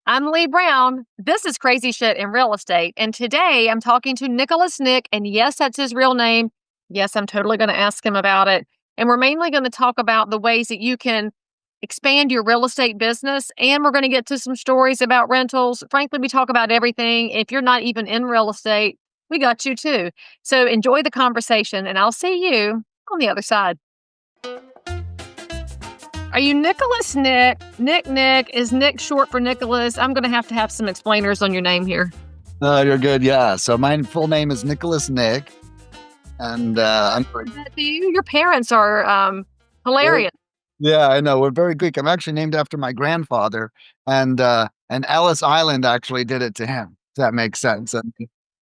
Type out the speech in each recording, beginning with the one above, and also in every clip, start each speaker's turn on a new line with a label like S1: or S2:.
S1: I'm Leigh Brown. This is Crazy Shit in Real Estate. And today I'm talking to Nicholas Nick. And yes, that's his real name. Yes, I'm totally going to ask him about it. And we're mainly going to talk about the ways that you can expand your real estate business. And we're going to get to some stories about rentals. Frankly, we talk about everything. If you're not even in real estate, we got you too. So enjoy the conversation, and I'll see you on the other side. Are you Nicholas Nick? Nick, is Nick short for Nicholas? I'm going to have some explainers on your name here.
S2: You're good. Yeah. So my full name is Nicholas Nick. And I'm
S1: Your parents are hilarious.
S2: Yeah, I know. We're very Greek. I'm actually named after my grandfather, and Ellis Island actually did it to him. If that makes sense. And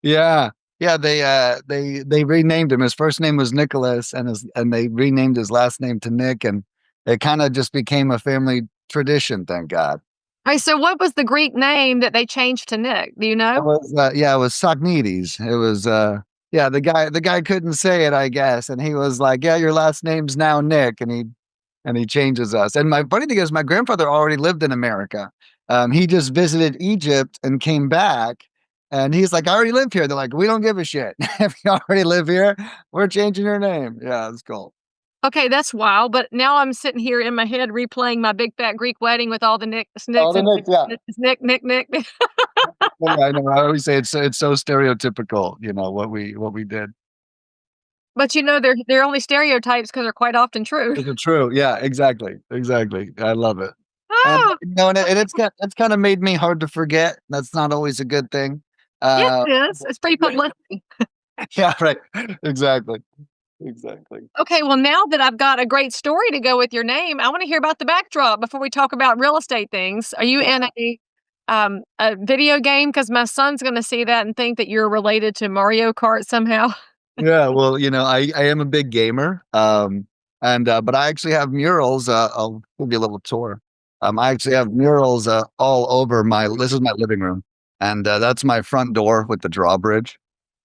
S2: yeah. Yeah, they renamed him. His first name was Nicholas, and they renamed his last name to Nick, and it kind of just became a family tradition, thank God.
S1: All right, so what was the Greek name that they changed to Nick? Do you know?
S2: It was Socnides. It was the guy couldn't say it, I guess, and he was like, "Yeah, your last name's now Nick," and he changes us. And my funny thing is, my grandfather already lived in America. He just visited Egypt and came back, and he's like, "I already live here." They're like, "We don't give a shit. If you already live here, we're changing your name." Yeah, it's cool.
S1: Okay, that's wild. But now I'm sitting here in my head replaying my big fat Greek wedding with all the Nicks.
S2: All the Nicks, yeah.
S1: Nick.
S2: I know. I always say it's so stereotypical, what we did.
S1: But they're only stereotypes because they're quite often true.
S2: It's true. Yeah, exactly. I love it.
S1: Oh,
S2: And it's kind of made me hard to forget. That's not always a good thing.
S1: yes, it is. It's pretty publicity.
S2: Yeah, right. Exactly.
S1: Okay, well, now that I've got a great story to go with your name, I want to hear about the backdrop before we talk about real estate things. Are you in a video game? Because my son's going to see that and think that you're related to Mario Kart somehow.
S2: Yeah, well, I am a big gamer. But I actually have murals. I'll give you a little tour. I actually have murals all over this is my living room, and that's my front door with the drawbridge.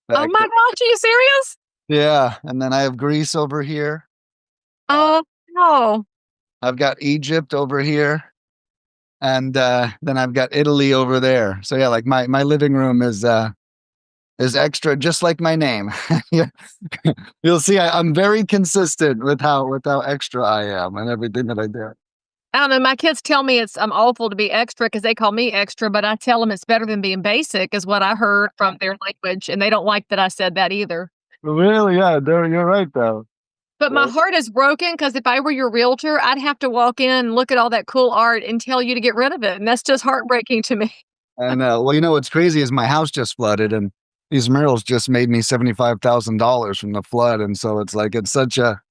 S1: Oh my gosh, are you serious?
S2: Yeah, and then I have Greece over here.
S1: Oh no.
S2: I've got Egypt over here, and then I've got Italy over there. So yeah, like my living room is extra, just like my name. Yeah. You'll see I'm very consistent with how extra I am and everything that I do.
S1: I don't know. My kids tell me I'm awful to be extra because they call me extra, but I tell them it's better than being basic, is what I heard from their language, and they don't like that I said that either.
S2: Really? Yeah, you're right though.
S1: But my heart is broken because if I were your realtor, I'd have to walk in and look at all that cool art and tell you to get rid of it. And that's just heartbreaking to me.
S2: And well, what's crazy is my house just flooded, and these murals just made me $75,000 from the flood. And so it's like, it's such a,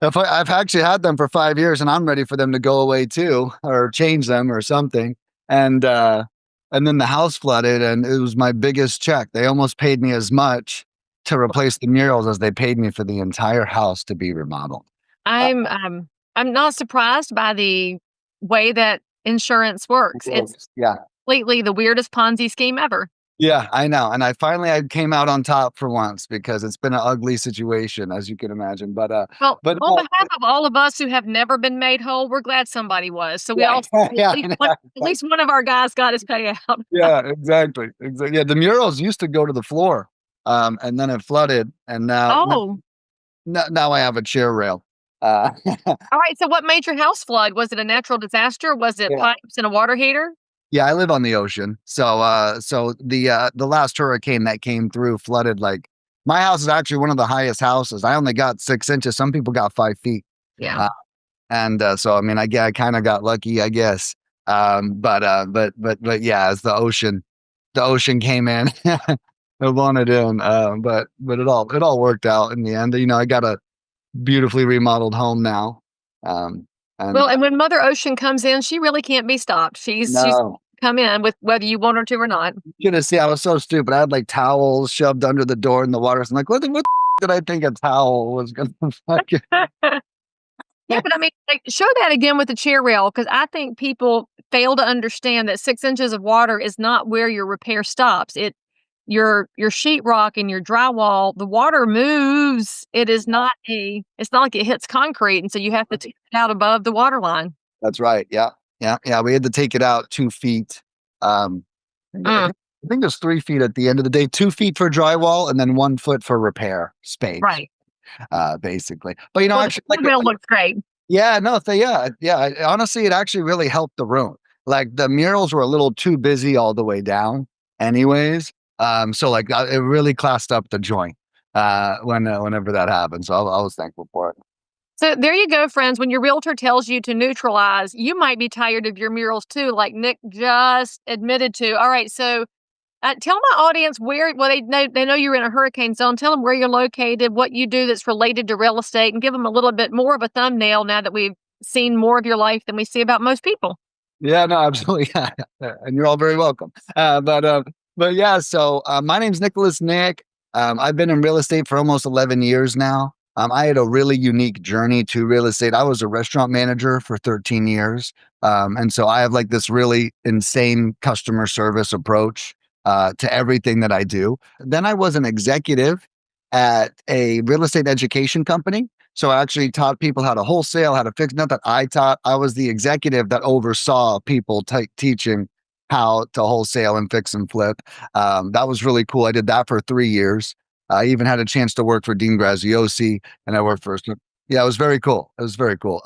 S2: I've actually had them for 5 years, and I'm ready for them to go away too, or change them or something. And then the house flooded, and it was my biggest check. They almost paid me as much to replace the murals as they paid me for the entire house to be remodeled.
S1: I'm not surprised by the way that insurance works. It's completely the weirdest Ponzi scheme ever.
S2: Yeah, I know. And I came out on top for once, because it's been an ugly situation, as you can imagine. But on
S1: behalf of all of us who have never been made whole, we're glad somebody was. So at least one of our guys got his payout.
S2: Yeah, exactly. Yeah, the murals used to go to the floor, and then it flooded, and now I have a chair rail.
S1: All right. So what made your house flood? Was it a natural disaster? Was it pipes and a water heater?
S2: Yeah, I live on the ocean. So the last hurricane that came through flooded, like, my house is actually one of the highest houses. I only got 6 inches. Some people got 5 feet.
S1: Yeah.
S2: So I mean, I kind of got lucky, I guess. But yeah, as the ocean came in, it wanted in. But it all worked out in the end. I got a beautifully remodeled home now.
S1: And when Mother Ocean comes in, she really can't be stopped. She's come in with whether you want her to or not.
S2: You know, see, I was so stupid. I had like towels shoved under the door in the water. So I'm like, what did I think a towel was going to fucking...
S1: Yeah, but I mean, show that again with the chair rail, because I think people fail to understand that 6 inches of water is not where your repair stops. Your sheetrock and your drywall, the water moves. It's not like it hits concrete, and so you have to take it out above the water line.
S2: That's right. Yeah. Yeah, yeah, we had to take it out 2 feet. I
S1: Mm,
S2: think, I think there's 3 feet at the end of the day, 2 feet for drywall, and then 1 foot for repair space,
S1: right.
S2: basically. But
S1: Well,
S2: actually,
S1: the bill looks great.
S2: yeah, no, yeah. Honestly, it actually really helped the room. Like the murals were a little too busy all the way down, anyways. So like it really classed up the joint whenever that happened. So I was thankful for it.
S1: So there you go, friends. When your realtor tells you to neutralize, you might be tired of your murals too, like Nick just admitted to. All right, so tell my audience where. Well, they know you're in a hurricane zone. Tell them where you're located, what you do that's related to real estate, and give them a little bit more of a thumbnail now that we've seen more of your life than we see about most people.
S2: Yeah, no, absolutely. And you're all very welcome. But yeah, so my name's Nicholas Nick. I've been in real estate for almost 11 years now. I had a really unique journey to real estate. I was a restaurant manager for 13 years. And so I have like this really insane customer service approach to everything that I do. Then I was an executive at a real estate education company. So I actually taught people how to wholesale, how to fix. Not that I taught, I was the executive that oversaw people teaching how to wholesale and fix and flip. That was really cool. I did that for 3 years. I even had a chance to work for Dean Graziosi, and I worked for. Yeah, it was very cool. It was very cool.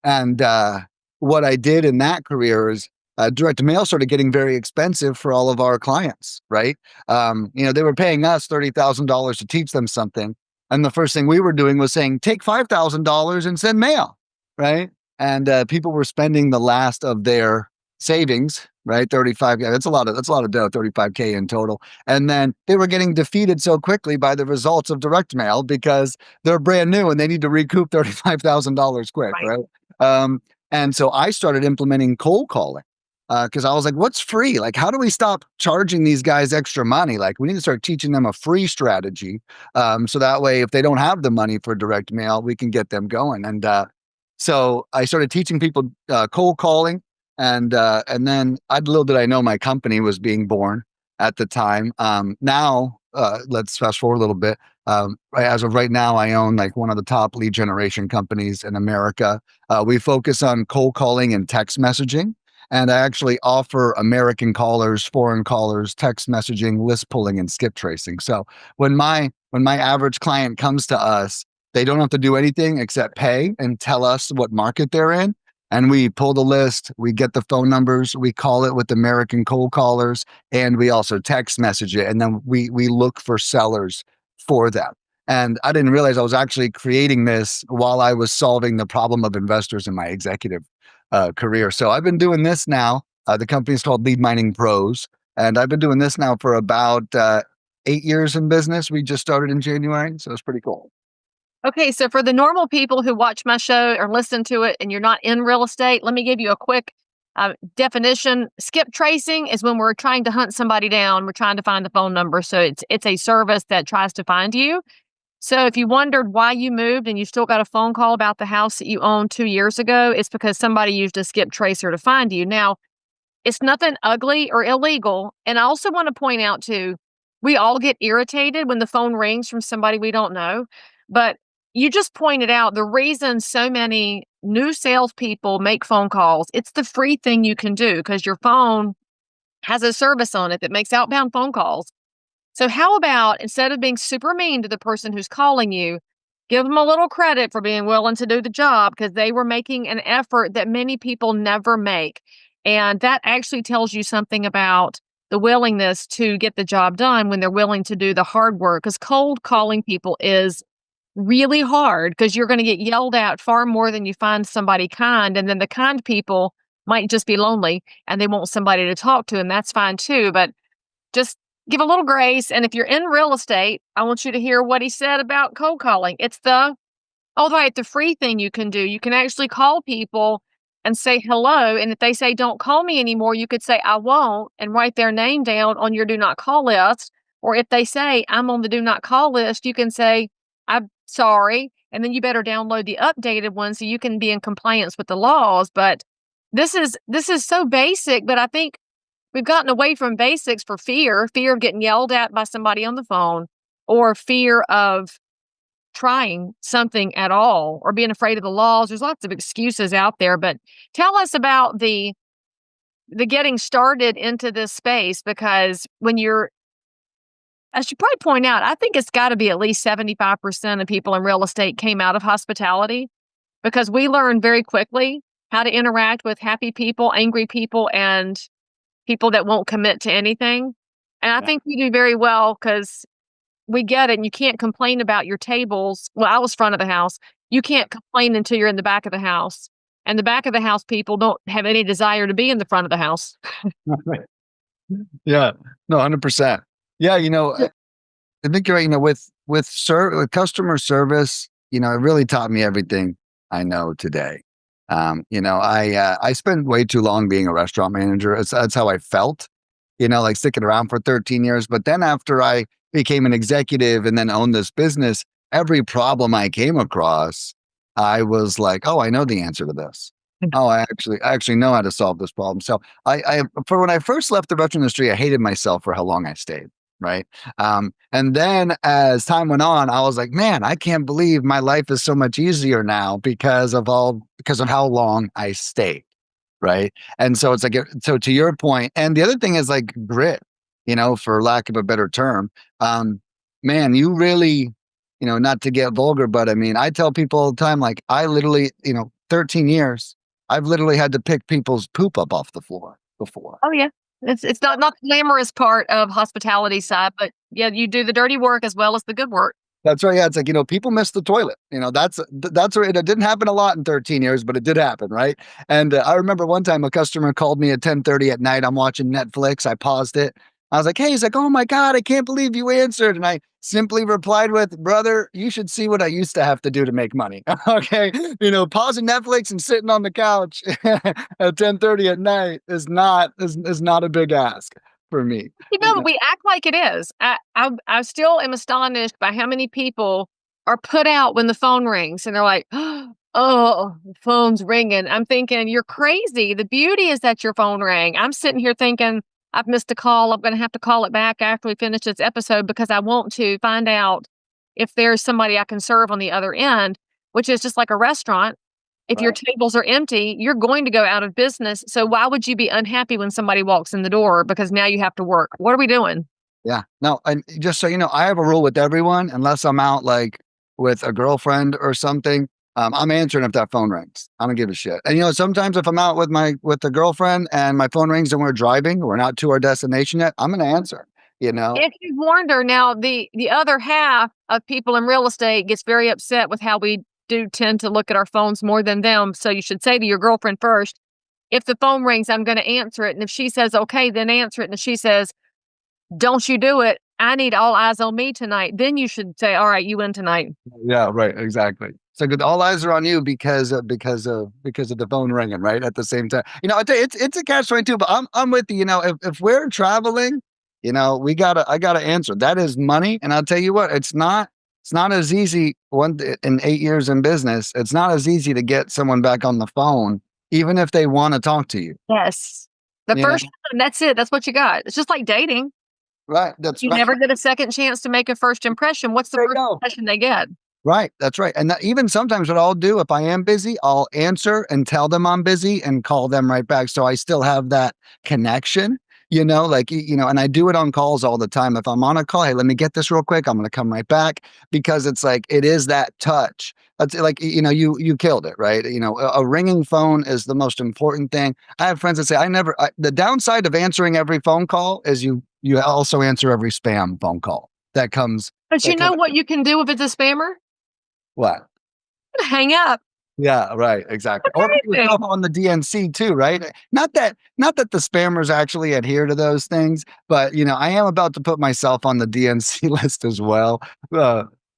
S2: And what I did in that career is direct mail started getting very expensive for all of our clients. Right? They were paying us $30,000 to teach them something. And the first thing we were doing was saying, take $5,000 and send mail, right? And people were spending the last of their savings, right? 35. Yeah, that's a lot of dough, 35K in total. And then they were getting defeated so quickly by the results of direct mail because they're brand new and they need to recoup $35,000 quick,
S1: Right.
S2: right? And so I started implementing cold calling because I was like, what's free? Like, how do we stop charging these guys extra money? Like, we need to start teaching them a free strategy. So that way, if they don't have the money for direct mail, we can get them going. And so I started teaching people cold calling. And then little did I know my company was being born at the time. Now, let's fast forward a little bit. As of right now, I own like one of the top lead generation companies in America. We focus on cold calling and text messaging. And I actually offer American callers, foreign callers, text messaging, list pulling, and skip tracing. So when my average client comes to us, they don't have to do anything except pay and tell us what market they're in. And we pull the list, we get the phone numbers, we call it with American cold callers, and we also text message it. And then we look for sellers for them. And I didn't realize I was actually creating this while I was solving the problem of investors in my executive career. So I've been doing this now. The company's called Lead Mining Pros. And I've been doing this now for about 8 years in business. We just started in January. So it's pretty cool.
S1: Okay, so for the normal people who watch my show or listen to it and you're not in real estate, let me give you a quick definition. Skip tracing is when we're trying to hunt somebody down. We're trying to find the phone number. So it's a service that tries to find you. So if you wondered why you moved and you still got a phone call about the house that you owned 2 years ago, it's because somebody used a skip tracer to find you. Now, it's nothing ugly or illegal. And I also want to point out too, we all get irritated when the phone rings from somebody we don't know. But you just pointed out the reason so many new salespeople make phone calls. It's the free thing you can do because your phone has a service on it that makes outbound phone calls. So how about instead of being super mean to the person who's calling you, give them a little credit for being willing to do the job because they were making an effort that many people never make. And that actually tells you something about the willingness to get the job done when they're willing to do the hard work. Because cold calling people is really hard because you're going to get yelled at far more than you find somebody kind. And then the kind people might just be lonely and they want somebody to talk to, and that's fine too. But just give a little grace. And if you're in real estate, I want you to hear what he said about cold calling. It's the free thing you can do. You can actually call people and say hello. And if they say, don't call me anymore, you could say, I won't, and write their name down on your do not call list. Or if they say, I'm on the do not call list, you can say, I'm sorry. And then you better download the updated one so you can be in compliance with the laws. But this is so basic, but I think we've gotten away from basics for fear of getting yelled at by somebody on the phone, or fear of trying something at all or being afraid of the laws. There's lots of excuses out there, but tell us about the getting started into this space, because when you're I should probably point out, I think it's got to be at least 75% of people in real estate came out of hospitality, because we learned very quickly how to interact with happy people, angry people, and people that won't commit to anything. And I
S2: Yeah.
S1: think you do very well because we get it. And you can't complain about your tables. Well, I was front of the house. You can't complain until you're in the back of the house. And the back of the house people don't have any desire to be in the front of the house.
S2: Yeah. No, 100%. Yeah. I think you're right. With customer service, it really taught me everything I know today. I spent way too long being a restaurant manager. That's how I felt, like sticking around for 13 years. But then after I became an executive and then owned this business, every problem I came across, I was like, oh, I know the answer to this. Oh, I actually know how to solve this problem. So for when I first left the restaurant industry, I hated myself for how long I stayed. Right. And then as time went on, I was like, man, I can't believe my life is so much easier now because of how long I stayed. Right. And so it's like, so to your point, and the other thing is like grit, for lack of a better term. Man, you really, not to get vulgar, but I mean, I tell people all the time, like I literally, 13 years, I've literally had to pick people's poop up off the floor before.
S1: Oh, yeah. It's not the glamorous part of hospitality side, but yeah, you do the dirty work as well as the good work.
S2: That's right. Yeah, it's like, people miss the toilet. That's where it didn't happen a lot in 13 years, but it did happen, right? And I remember one time a customer called me at 10:30 at night. I'm watching Netflix. I paused it. I was like, hey, he's like, oh my God, I can't believe you answered. And I simply replied with, brother, you should see what I used to have to do to make money. Okay. Pausing Netflix and sitting on the couch at 10:30 at night is not a big ask for me.
S1: We act like it is. I still am astonished by how many people are put out when the phone rings and they're like, oh, the phone's ringing. I'm thinking, you're crazy. The beauty is that your phone rang. I'm sitting here thinking, I've missed a call. I'm going to have to call it back after we finish this episode because I want to find out if there's somebody I can serve on the other end, which is just like a restaurant. If your
S2: Right.
S1: tables are empty, you're going to go out of business. So why would you be unhappy when somebody walks in the door because now you have to work? What are we doing?
S2: Yeah. No, and just so you know, I have a rule with everyone, unless I'm out like with a girlfriend or something. I'm answering if that phone rings. I don't give a shit. And sometimes if I'm out with a girlfriend and my phone rings and we're driving, we're not to our destination yet, I'm gonna answer.
S1: If you wonder now, the other half of people in real estate gets very upset with how we do tend to look at our phones more than them. So you should say to your girlfriend first, if the phone rings, I'm going to answer it. And if she says, okay, then answer it. And if she says, don't you do it, I need all eyes on me tonight. Then you should say, all right, you win tonight.
S2: Yeah, right, exactly. So good. All eyes are on you because of the phone ringing, right? At the same time, I tell you, it's a catch-22. But I'm with you. If we're traveling, I gotta answer. That is money, and I'll tell you what, it's not as easy. In 8 years in business, it's not as easy to get someone back on the phone, even if they want to talk to you.
S1: Yes. The
S2: You
S1: first
S2: know,
S1: time, that's it. That's what you got. It's just like dating.
S2: right? That's
S1: You
S2: right.
S1: never get a second chance to make a first impression. What's the
S2: There you
S1: first
S2: go.
S1: impression they get?
S2: Right, that's right. And even sometimes what I'll do if I am busy, I'll answer and tell them I'm busy and call them right back. So I still have that connection, and I do it on calls all the time. If I'm on a call, hey, let me get this real quick. I'm going to come right back because it's like, it is that touch. That's like, you killed it, right? A ringing phone is the most important thing. I have friends that say, the downside of answering every phone call is you also answer every spam phone call that comes.
S1: But you
S2: That
S1: know
S2: comes
S1: what you can do if it's a spammer?
S2: what?
S1: Hang up.
S2: Yeah, right, exactly. Or put
S1: Anything.
S2: yourself on the DNC too, right? Not that the spammers actually adhere to those things, but I am about to put myself on the DNC list as well.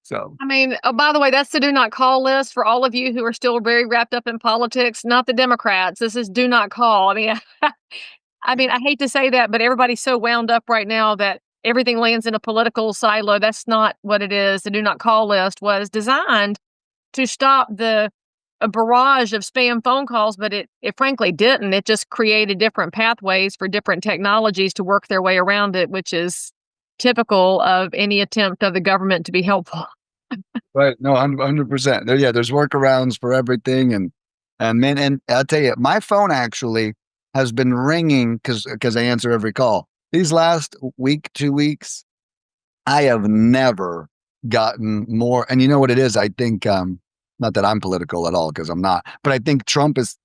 S2: So
S1: I mean, oh, by the way, that's the do not call list for all of you who are still very wrapped up in politics, not the Democrats. This is do not call. I mean, I hate to say that, but everybody's so wound up right now that everything lands in a political silo. That's not what it is. The do not call list was designed to stop a barrage of spam phone calls, but it frankly didn't. It just created different pathways for different technologies to work their way around it, which is typical of any attempt of the government to be helpful.
S2: Right. No, 100%. Yeah, there's workarounds for everything. And man, and I'll tell you, my phone actually has been ringing because I answer every call. These last week, 2 weeks, I have never gotten more. And you know what it is? I think, not that I'm political at all, because I'm not, but I think Trump is,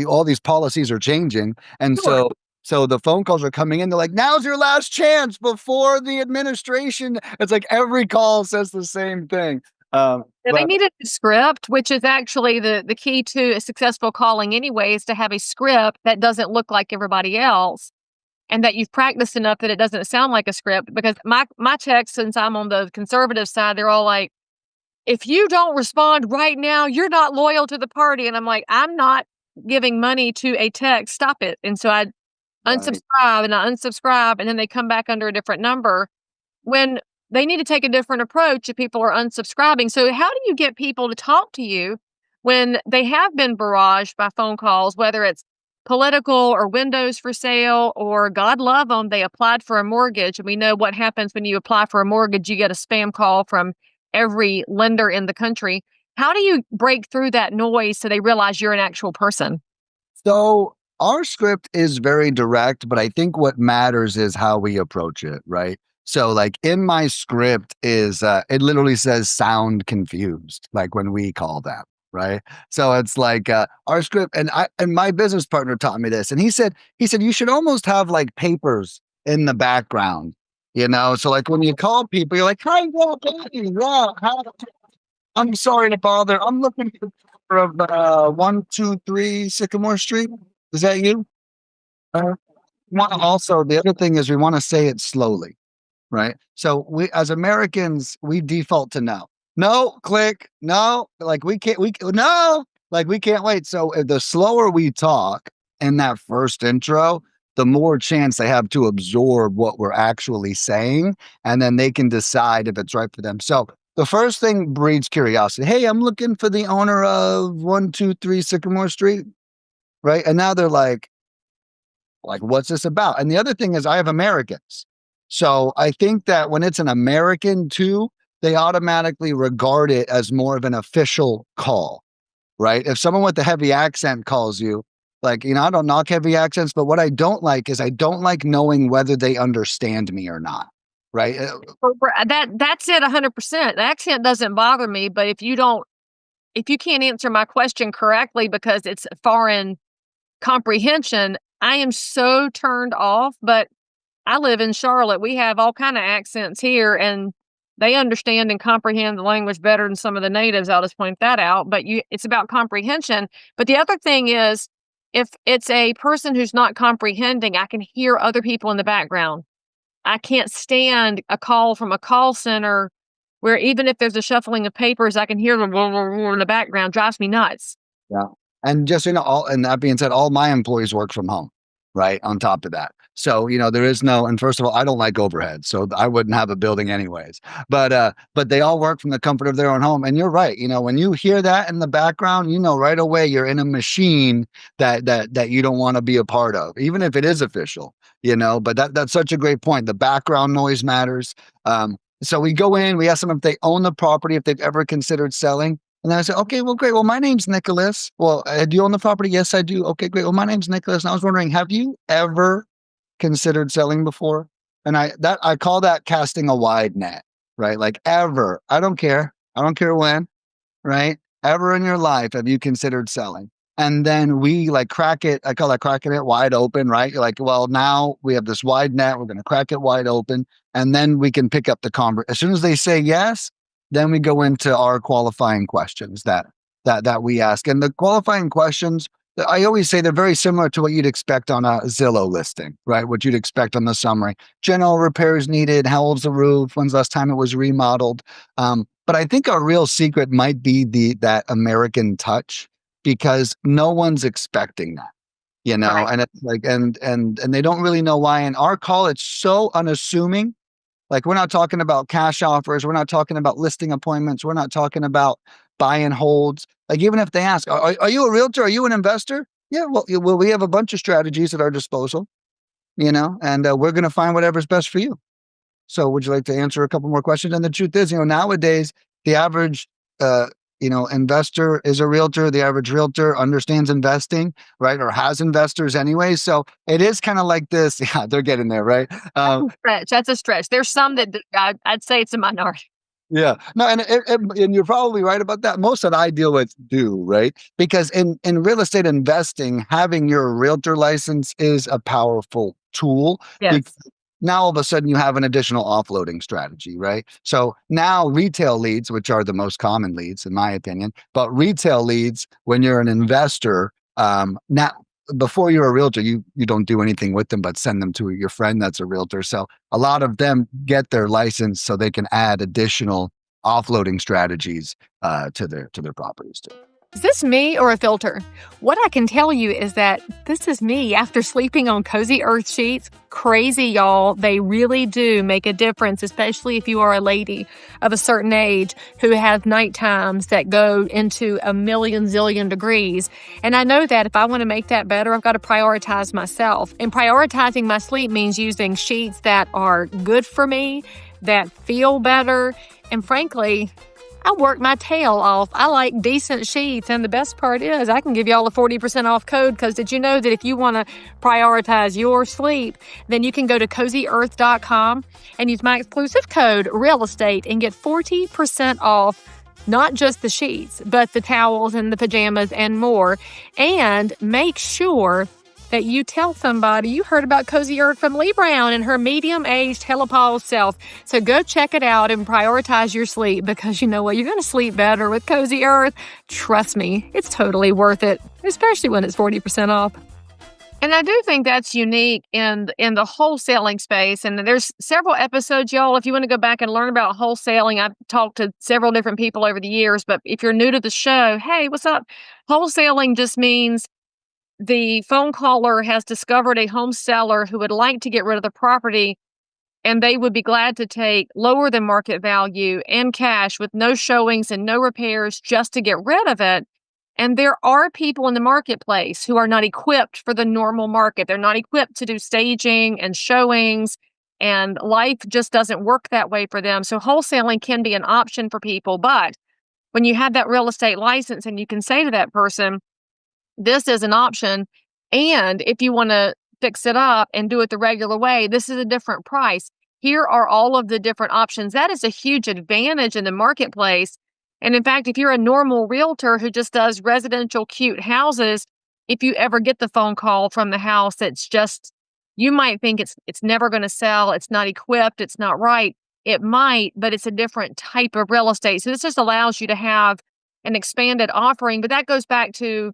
S2: all these policies are changing. And
S1: Sure.
S2: so the phone calls are coming in. They're like, now's your last chance before the administration. It's like every call says the same thing.
S1: Yeah, they
S2: But
S1: needed a script, which is actually the key to a successful calling anyway, is to have a script that doesn't look like everybody else and that you've practiced enough that it doesn't sound like a script. Because my texts, since I'm on the conservative side, they're all like, if you don't respond right now, you're not loyal to the party. And I'm like, I'm not giving money to a text. Stop it. And so I
S2: right.
S1: unsubscribe and I unsubscribe, and then they come back under a different number when they need to take a different approach if people are unsubscribing. So, how do you get people to talk to you when they have been barraged by phone calls, whether it's political or windows for sale, or God love them, they applied for a mortgage? And we know what happens when you apply for a mortgage, you get a spam call from every lender in the country. How do you break through that noise so they realize you're an actual person?
S2: So our script is very direct, but I think what matters is how we approach it, right? So like in my script is it literally says sound confused, like when we call them, right? So it's like our script, and my business partner taught me this, and he said you should almost have like papers in the background, So like when you call people, you're like, hi, yeah, baby, yeah, I'm sorry to bother. I'm looking for of 123 Sycamore Street. Is that you? Uh, also, the other thing is we want to say it slowly, right? So we, as Americans, we default to no. No, click. No, like we can't. We no, like we can't wait. So the slower we talk in that first intro, the more chance they have to absorb what we're actually saying, and then they can decide if it's right for them. So the first thing breeds curiosity. Hey, I'm looking for the owner of 123 Sycamore Street, right? And now they're like, what's this about? And the other thing is, I have Americans. So I think that when it's an American too, they automatically regard it as more of an official call, right? If someone with a heavy accent calls you, like, I don't knock heavy accents, but what I don't like is I don't like knowing whether they understand me or not, right?
S1: That's it 100%. The accent doesn't bother me, but if you can't answer my question correctly because it's foreign comprehension, I am so turned off. But I live in Charlotte. We have all kind of accents here, and they understand and comprehend the language better than some of the natives. I'll just point that out. But it's about comprehension. But the other thing is, if it's a person who's not comprehending, I can hear other people in the background. I can't stand a call from a call center where even if there's a shuffling of papers, I can hear them in the background. Drives me nuts.
S2: Yeah. And just, all, and that being said, all my employees work from home, right? On top of that. So, there is no, and first of all, I don't like overhead. So I wouldn't have a building anyways. But they all work from the comfort of their own home. And you're right. When you hear that in the background, right away you're in a machine that you don't want to be a part of, even if it is official, but that's such a great point. The background noise matters. So we go in, we ask them if they own the property, if they've ever considered selling. And then I said, okay, well, great. Well, my name's Nicholas. Well, do you own the property? Yes, I do. Okay, great. Well, my name's Nicholas. And I was wondering, have you ever considered selling before? And I call that casting a wide net, right? Like ever. I don't care. I don't care when, right? Ever in your life have you considered selling? And then we like crack it. I call that cracking it wide open, right? You're like, well, now we have this wide net. We're going to crack it wide open. And then we can pick up the conversation. As soon as they say yes, then we go into our qualifying questions that we ask. And the qualifying questions, I always say they're very similar to what you'd expect on a Zillow listing, right? What you'd expect on the summary. General repairs needed, how old's the roof, when's the last time it was remodeled. But I think our real secret might be that American touch, because no one's expecting that.
S1: Right.
S2: And it's like, and they don't really know why. In our call, it's so unassuming. Like we're not talking about cash offers. We're not talking about listing appointments. We're not talking about buy and holds. Like even if they ask, are you a realtor? Are you an investor? Yeah, well, we have a bunch of strategies at our disposal, and we're going to find whatever's best for you. So would you like to answer a couple more questions? And the truth is, nowadays the average, investor is a realtor. The average realtor understands investing, right? Or has investors anyway. So it is kind of like this. Yeah, they're getting there, right?
S1: That's a stretch. That's a stretch. There's some that I'd say it's a minority.
S2: Yeah, no, and you're probably right about that. Most that I deal with do, right? Because in real estate investing, having your realtor license is a powerful tool.
S1: Yes.
S2: Now all of a sudden you have an additional offloading strategy, right? So now retail leads, which are the most common leads in my opinion, but retail leads when you're an investor, now before you're a realtor, you don't do anything with them but send them to your friend that's a realtor. So a lot of them get their license so they can add additional offloading strategies to their properties too.
S1: Is this me or a filter? What I can tell you is that this is me after sleeping on cozy earth sheets. Crazy, y'all. They really do make a difference, especially if you are a lady of a certain age who has night times that go into a million zillion degrees. And I know that if I want to make that better, I've got to prioritize myself. And prioritizing my sleep means using sheets that are good for me, that feel better, and frankly, I work my tail off. I like decent sheets. And the best part is I can give y'all a 40% off code because did you know that if you want to prioritize your sleep, then you can go to cozyearth.com and use my exclusive code real estate and get 40% off not just the sheets, but the towels and the pajamas and more. And make sure that you tell somebody you heard about Cozy Earth from Leigh Brown and her medium-aged Helipause self. So go check it out and prioritize your sleep because you know what? You're going to sleep better with Cozy Earth. Trust me, it's totally worth it, especially when it's 40% off. And I do think that's unique in the wholesaling space. And there's several episodes, y'all. If you want to go back and learn about wholesaling, I've talked to several different people over the years. But if you're new to the show, hey, what's up? Wholesaling just means the phone caller has discovered a home seller who would like to get rid of the property, and they would be glad to take lower than market value and cash with no showings and no repairs just to get rid of it. And there are people in the marketplace who are not equipped for the normal market. They're not equipped to do staging and showings, and life just doesn't work that way for them. So wholesaling can be an option for people. But when you have that real estate license and you can say to that person, this is an option. And if you want to fix it up and do it the regular way, this is a different price. Here are all of the different options. That is a huge advantage in the marketplace. And in fact, if you're a normal realtor who just does residential cute houses, if you ever get the phone call from the house that's just, you might think it's never going to sell, it's not equipped, it's not right. It might, but it's a different type of real estate. So this just allows you to have an expanded offering. But that goes back to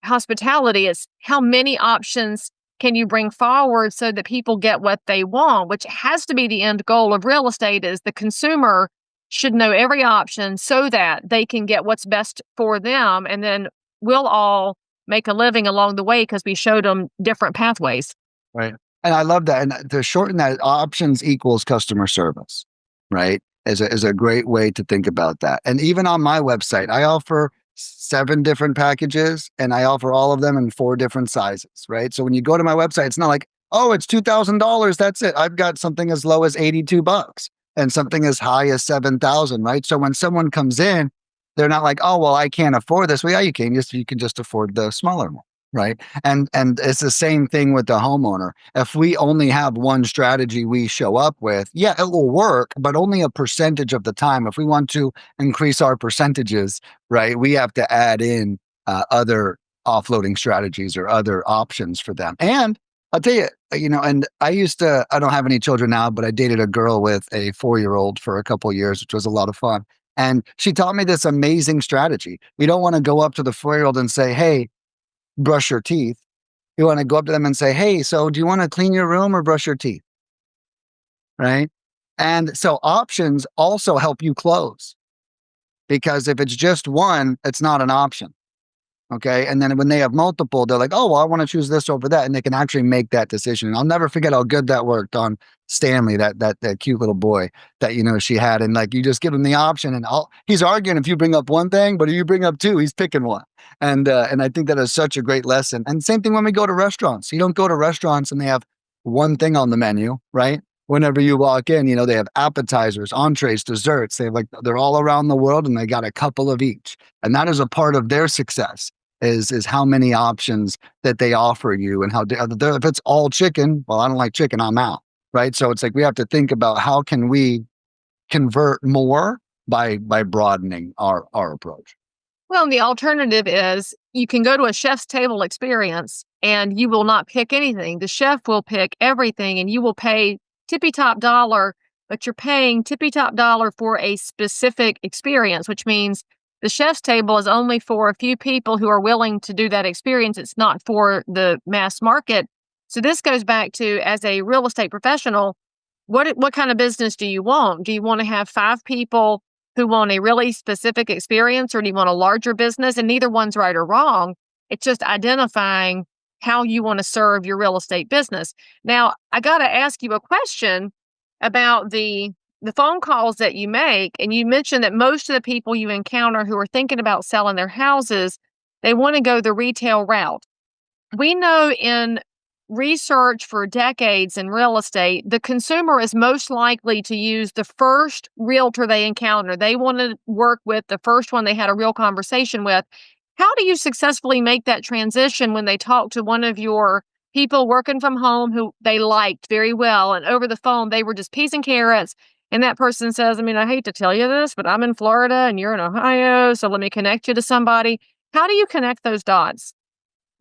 S1: hospitality. Is how many options can you bring forward so that people get what they want, which has to be the end goal of real estate. Is the consumer should know every option so that they can get what's best for them. And then we'll all make a living along the way because we showed them different pathways.
S2: Right. And I love that. And to shorten that, options equals customer service, right? Is a great way to think about that. And even on my website, I offer 7 different packages and I offer all of them in 4 different sizes, right? So when you go to my website, it's not like, oh, it's $2,000. That's it. I've got something as low as $82 and something as high as 7,000, right? So when someone comes in, they're not like, oh, well, I can't afford this. Well, yeah, you can. You can just afford the smaller one, right? And it's the same thing with the homeowner. If we only have one strategy we show up with, yeah, it will work, but only a percentage of the time. If we want to increase our percentages, right, we have to add in other offloading strategies or other options for them. And I'll tell you, and I don't have any children now, but I dated a girl with a 4-year-old for a couple of years, which was a lot of fun. And she taught me this amazing strategy. You don't want to go up to the 4-year-old and say, hey, brush your teeth. You want to go up to them and say, hey, so do you want to clean your room or brush your teeth? Right. And so options also help you close, because if it's just one, it's not an option. Okay. And then when they have multiple, they're like, oh, well, I want to choose this over that. And they can actually make that decision. And I'll never forget how good that worked on Stanley, that cute little boy that, she had. And like, you just give him the option and he's arguing if you bring up one thing, but if you bring up 2, he's picking one. And I think that is such a great lesson. And same thing when we go to restaurants. You don't go to restaurants and they have one thing on the menu, right? whenever you walk in, they have appetizers, entrees, desserts. They have they're all around the world and they got a couple of each. And that is a part of their success is how many options that they offer you and if it's all chicken, well, I don't like chicken, I'm out. Right. So it's like we have to think about how can we convert more by broadening our approach.
S1: Well, and the alternative is you can go to a chef's table experience and you will not pick anything. The chef will pick everything and you will pay tippy top dollar, but you're paying tippy top dollar for a specific experience, which means the chef's table is only for a few people who are willing to do that experience. It's not for the mass market. So this goes back to, as a real estate professional, what kind of business do you want? Do you want to have 5 people who want a really specific experience, or do you want a larger business? And neither one's right or wrong. It's just identifying how you want to serve your real estate business. Now, I got to ask you a question about the phone calls that you make. And you mentioned that most of the people you encounter who are thinking about selling their houses, they want to go the retail route. We know in research for decades in real estate, the consumer is most likely to use the first realtor they encounter. They want to work with the first one they had a real conversation with. How do you successfully make that transition when they talk to one of your people working from home who they liked very well, and over the phone they were just peas and carrots, and that person says, I hate to tell you this, but I'm in Florida and you're in Ohio, so let me connect you to somebody. How do you connect those dots?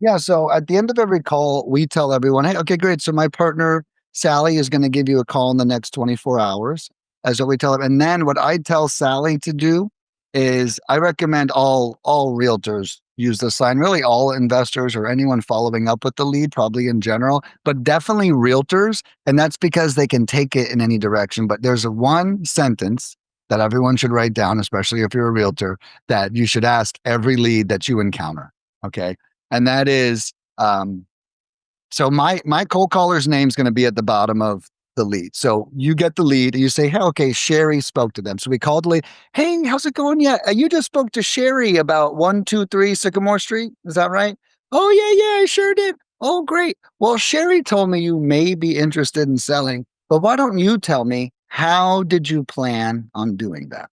S2: Yeah. So at the end of every call, we tell everyone, hey, okay, great. So my partner, Sally, is going to give you a call in the next 24 hours. As what we tell them. And then what I tell Sally to do is I recommend all realtors use this line, really all investors or anyone following up with the lead, probably in general, but definitely realtors. And that's because they can take it in any direction. But there's one sentence that everyone should write down, especially if you're a realtor, that you should ask every lead that you encounter. Okay. And that is, so my cold caller's name is going to be at the bottom of the lead. So you get the lead and you say, hey, okay, Sherry spoke to them. So we called the lead. Hey, how's it going? Yeah, you just spoke to Sherry about 123 Sycamore Street. Is that right? Oh, yeah, I sure did. Oh, great. Well, Sherry told me you may be interested in selling, but why don't you tell me, how did you plan on doing that?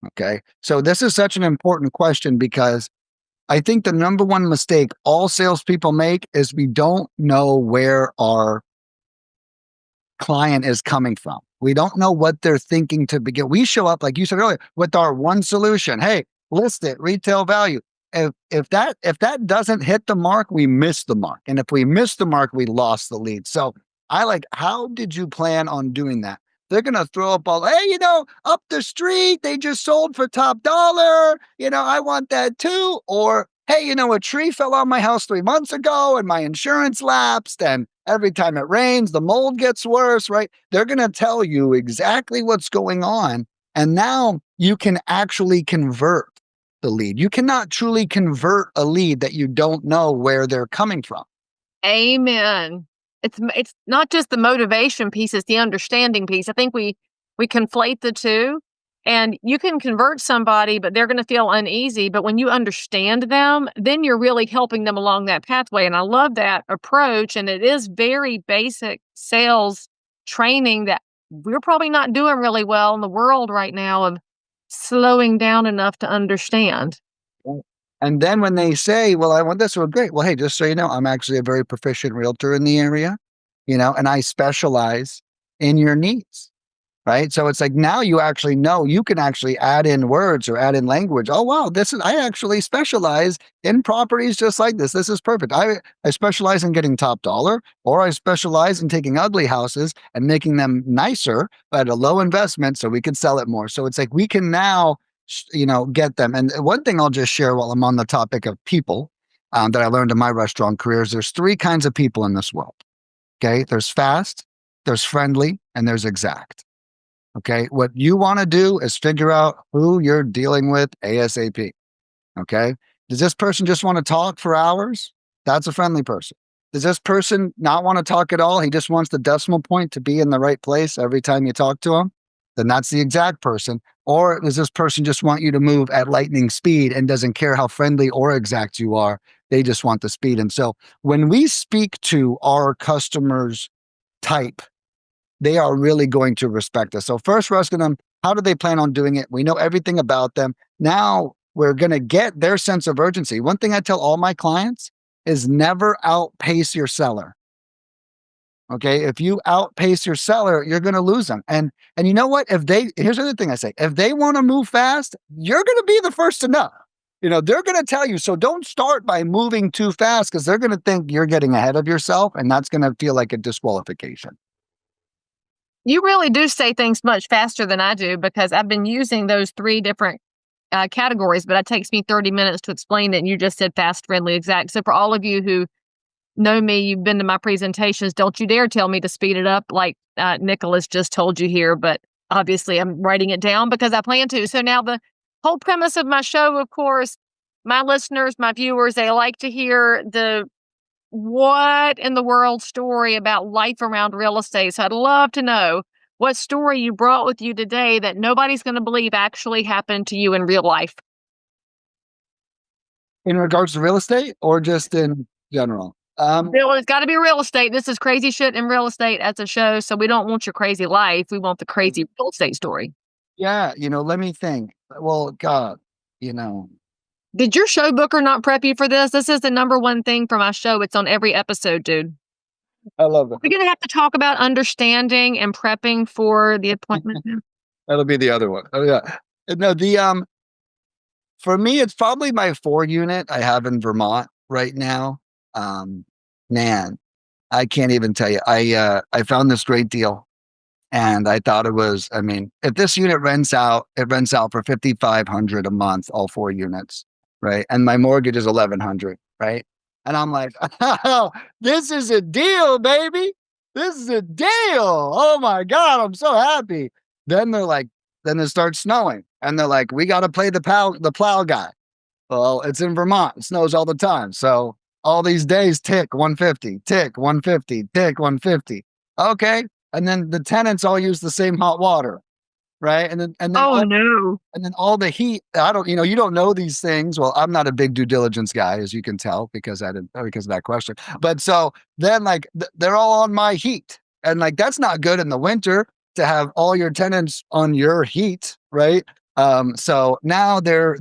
S2: Okay. So this is such an important question because I think the number one mistake all salespeople make is we don't know where our client is coming from. We don't know what they're thinking to begin. We show up, like you said earlier, with our one solution. Hey, list it, retail value. If that doesn't hit the mark, we miss the mark. And if we miss the mark, we lost the lead. So how did you plan on doing that? They're going to throw up all, hey, up the street, they just sold for top dollar. I want that too. Or, hey, a tree fell on my house 3 months ago and my insurance lapsed. And every time it rains, the mold gets worse, right? They're going to tell you exactly what's going on. And now you can actually convert the lead. You cannot truly convert a lead that you don't know where they're coming from.
S1: Amen. It's not just the motivation piece, it's the understanding piece. I think we conflate the two, and you can convert somebody, but they're going to feel uneasy. But when you understand them, then you're really helping them along that pathway. And I love that approach. And it is very basic sales training that we're probably not doing really well in the world right now of slowing down enough to understand.
S2: And then when they say, well, I want this, well, great. Well, hey, just so you know, I'm actually a very proficient realtor in the area, and I specialize in your needs. Right. So it's like now you actually know you can actually add in words or add in language. Oh, wow. I actually specialize in properties just like this. This is perfect. I specialize in getting top dollar, or I specialize in taking ugly houses and making them nicer, but at a low investment so we can sell it more. So it's like we can now, get them. And one thing I'll just share while I'm on the topic of people that I learned in my restaurant career is there's 3 kinds of people in this world. Okay. There's fast, there's friendly, and there's exact. Okay. What you want to do is figure out who you're dealing with ASAP. Okay. Does this person just want to talk for hours? That's a friendly person. Does this person not want to talk at all? He just wants the decimal point to be in the right place every time you talk to him? Then that's the exact person. Or does this person just want you to move at lightning speed and doesn't care how friendly or exact you are? They just want the speed. And so when we speak to our customers' type, they are really going to respect us. So first we're asking them, how do they plan on doing it? We know everything about them. Now we're going to get their sense of urgency. One thing I tell all my clients is never outpace your seller. Okay. If you outpace your seller, you're going to lose them. And you know what? Here's the other thing I say, if they want to move fast, you're going to be the first to know. They're going to tell you. So don't start by moving too fast because they're going to think you're getting ahead of yourself. And that's going to feel like a disqualification.
S1: You really do say things much faster than I do because I've been using those three different categories, but it takes me 30 minutes to explain it. And you just said fast, friendly, exact. So for all of you who know me, you've been to my presentations, don't you dare tell me to speed it up like Nicholas just told you here. But obviously I'm writing it down because I plan to. So now the whole premise of my show, of course, my listeners, my viewers, they like to hear the what in the world story about life around real estate. So I'd love to know what story you brought with you today that nobody's going to believe actually happened to you in real life.
S2: In regards to real estate or just in general?
S1: It's got to be real estate. This is crazy shit in real estate as a show. So we don't want your crazy life. We want the crazy real estate story.
S2: Yeah. Let me think. Well, God,
S1: Did your show booker not prep you for this? This is the number one thing for my show. It's on every episode, dude.
S2: I love it.
S1: We're going to have to talk about understanding and prepping for the appointment.
S2: That'll be the other one. Oh yeah. No, for me, it's probably my 4 unit I have in Vermont right now. Man, I can't even tell you. I found this great deal and I thought it was, if this unit rents out, it rents out for $5,500 a month, all 4 units. Right. And my mortgage is $1,100. Right. And I'm like, oh, this is a deal, baby. This is a deal. Oh my God. I'm so happy. Then it starts snowing and they're like, we got to play the plow guy. Well, it's in Vermont. It snows all the time. So all these days tick 150, tick 150, tick 150. Okay. And then the tenants all use the same hot water. Right. And then
S1: no.
S2: And then all the heat, you don't know these things. Well, I'm not a big due diligence guy, as you can tell, because of that question. But so then they're all on my heat. And that's not good in the winter to have all your tenants on your heat. Right. So now they're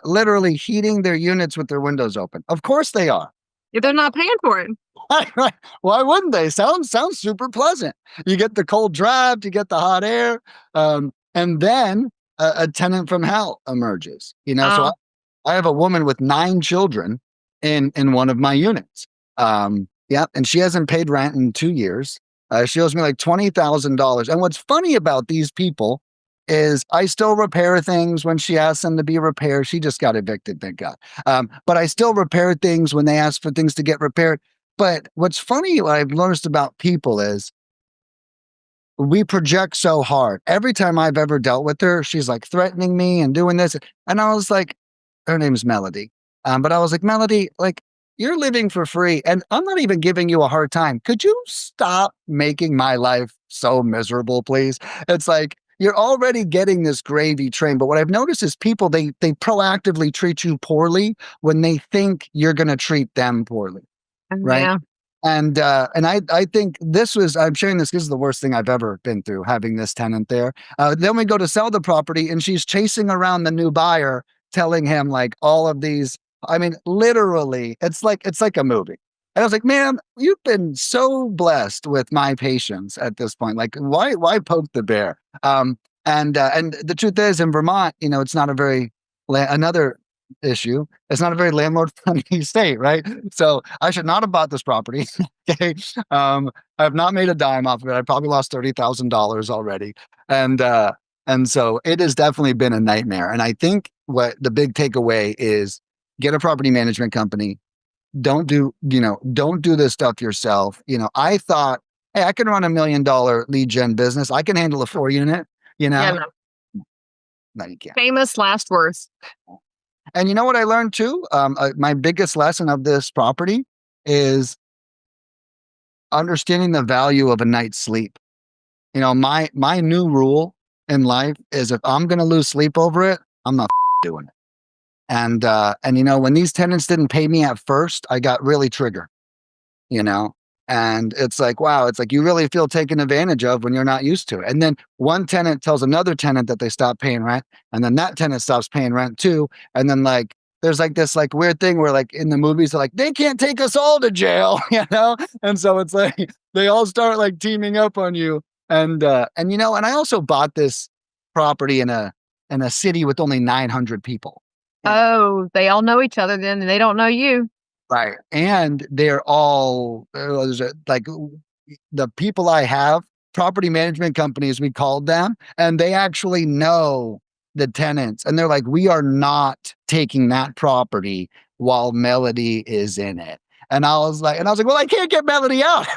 S2: literally heating their units with their windows open. Of course they are.
S1: If they're not paying for it.
S2: Why wouldn't they? Sounds super pleasant. You get the cold draft, you get the hot air. And then a tenant from hell emerges. So I have a woman with 9 children in one of my units. Yeah, and she hasn't paid rent in 2 years. She owes me like $20,000. And what's funny about these people is I still repair things when she asks them to be repaired. She just got evicted, thank God. But I still repair things when they ask for things to get repaired. But what's funny, what I've noticed about people is we project so hard. Every time I've ever dealt with her, she's like threatening me and doing this. And I was like, her name's Melody. But I was like, Melody, you're living for free and I'm not even giving you a hard time. Could you stop making my life so miserable, please? It's like, you're already getting this gravy train. But what I've noticed is people, they proactively treat you poorly when they think you're going to treat them poorly. Right.
S1: Yeah.
S2: And I think I'm sharing this is the worst thing I've ever been through, having this tenant there. Then we go to sell the property and she's chasing around the new buyer, telling him all of these, literally, it's like a movie. And I was like, man, you've been so blessed with my patience at this point. Why poke the bear? And the truth is in Vermont, it's not a very, another issue. It's not a very landlord friendly state, right? So I should not have bought this property. Okay. I have not made a dime off of it. I probably lost $30,000 already. And so it has definitely been a nightmare. And I think what the big takeaway is, get a property management company. Don't do this stuff yourself. I thought, hey, I can run $1 million lead gen business. I can handle a 4 unit,
S1: Yeah,
S2: no, you can't.
S1: Famous last words.
S2: And you know what I learned too? My biggest lesson of this property is understanding the value of a night's sleep. My new rule in life is if I'm going to lose sleep over it, I'm not doing it. And when these tenants didn't pay me at first, I got really triggered, And it's like, wow, it's like you really feel taken advantage of when you're not used to it. And then one tenant tells another tenant that they stop paying rent, and then that tenant stops paying rent too. And then like there's like this like weird thing where like in the movies they're like, they can't take us all to jail, you know? And so it's like they all start like teaming up on you. And you know, and I also bought this property in a city with only 900 people.
S1: Oh, they all know each other then, and they don't know you.
S2: Right. And they're all like the people I have, property management companies, we called them, and they actually know the tenants. And they're like, we are not taking that property while Melody is in it. And I was like, well, I can't get Melody out.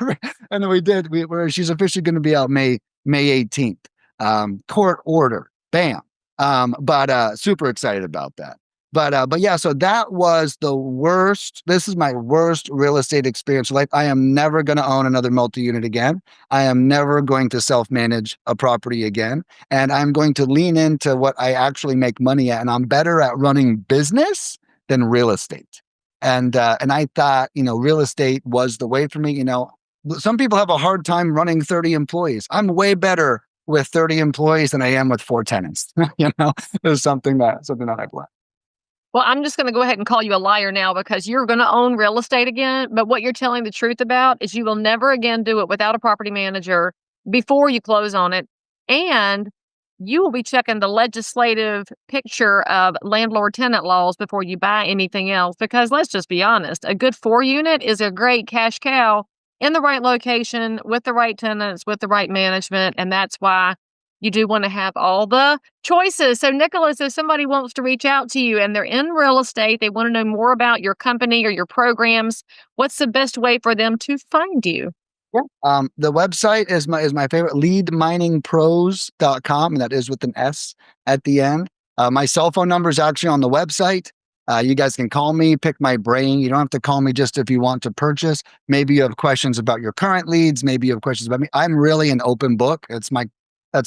S2: And then we did. She's officially going to be out May 18th. Court order. Bam. But super excited about that. But yeah, so that was the worst. This is my worst real estate experience of life. I am never going to own another multi-unit again. I am never going to self-manage a property again. And I'm going to lean into what I actually make money at. And I'm better at running business than real estate. And I thought, you know, real estate was the way for me. You know, some people have a hard time running 30 employees. I'm way better with 30 employees than I am with 4 tenants. You know, there's something that I've learned.
S1: Well, I'm just going to go ahead and call you a liar now because you're going to own real estate again. But what you're telling the truth about is you will never again do it without a property manager before you close on it. And you will be checking the legislative picture of landlord tenant laws before you buy anything else. Because let's just be honest, a good 4-unit is a great cash cow in the right location with the right tenants, with the right management. And that's why you do want to have all the choices. So, Nicholas, if somebody wants to reach out to you and they're in real estate, they want to know more about your company or your programs, what's the best way for them to find you?
S2: Yeah. The website is my favorite, leadminingpros.com, and that is with an S at the end. My cell phone number is actually on the website. You guys can call me, pick my brain. You don't have to call me just if you want to purchase. Maybe you have questions about your current leads. Maybe you have questions about me. I'm really an open book. That's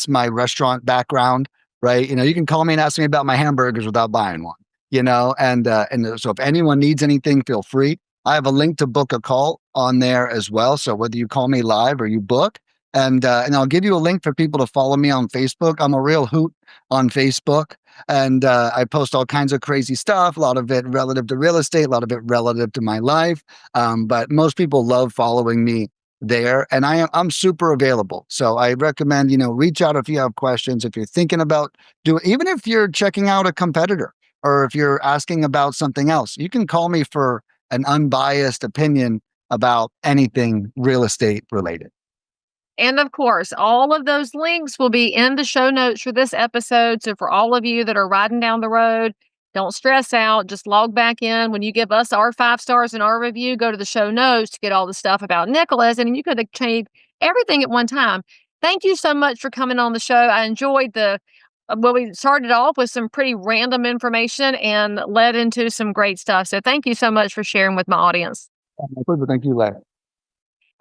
S2: my restaurant background, right? You know, you can call me and ask me about my hamburgers without buying one, you know, and so if anyone needs anything, feel free. I have a link to book a call on there as well. So whether you call me live or you book, and I'll give you a link for people to follow me on Facebook. I'm a real hoot on Facebook, and I post all kinds of crazy stuff, a lot of it relative to real estate, a lot of it relative to my life. But most people love following me there, and I'm super available. So I recommend, you know, reach out if you have questions, if you're thinking about doing, even if you're checking out a competitor or if you're asking about something else, you can call me for an unbiased opinion about anything real estate related.
S1: And of course, all of those links will be in the show notes for this episode. So for all of you that are riding down the road, don't stress out. Just log back in. When you give us our 5 stars in our review, go to the show notes to get all the stuff about Nicholas, and you could achieve everything at one time. Thank you so much for coming on the show. I enjoyed we started off with some pretty random information and led into some great stuff. So thank you so much for sharing with my audience.
S2: My pleasure. Thank you, Leigh.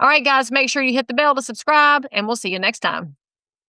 S1: All right, guys, make sure you hit the bell to subscribe, and we'll see you next time.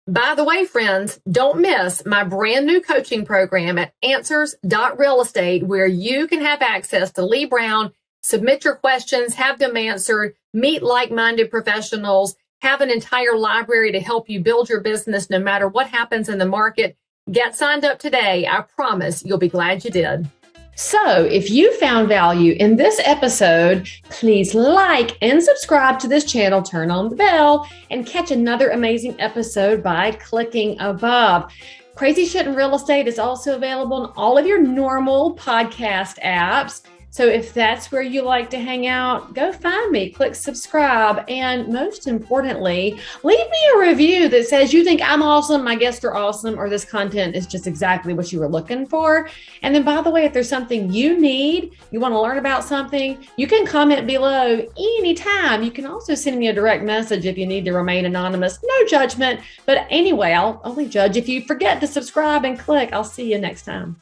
S1: By the way, friends, don't miss my brand new coaching program at answers.realestate, where you can have access to Leigh Brown, submit your questions, have them answered, meet like-minded professionals, have an entire library to help you build your business no matter what happens in the market. Get signed up today. I promise you'll be glad you did. So if you found value in this episode, please like and subscribe to this channel, turn on the bell, and catch another amazing episode by clicking above. Crazy Shit in Real Estate is also available in all of your normal podcast apps. So if that's where you like to hang out, go find me, click subscribe, and most importantly, leave me a review that says you think I'm awesome, my guests are awesome, or this content is just exactly what you were looking for. And then, by the way, if there's something you need, you want to learn about something, you can comment below anytime. You can also send me a direct message if you need to remain anonymous. No judgment. But anyway, I'll only judge if you forget to subscribe and click. I'll see you next time.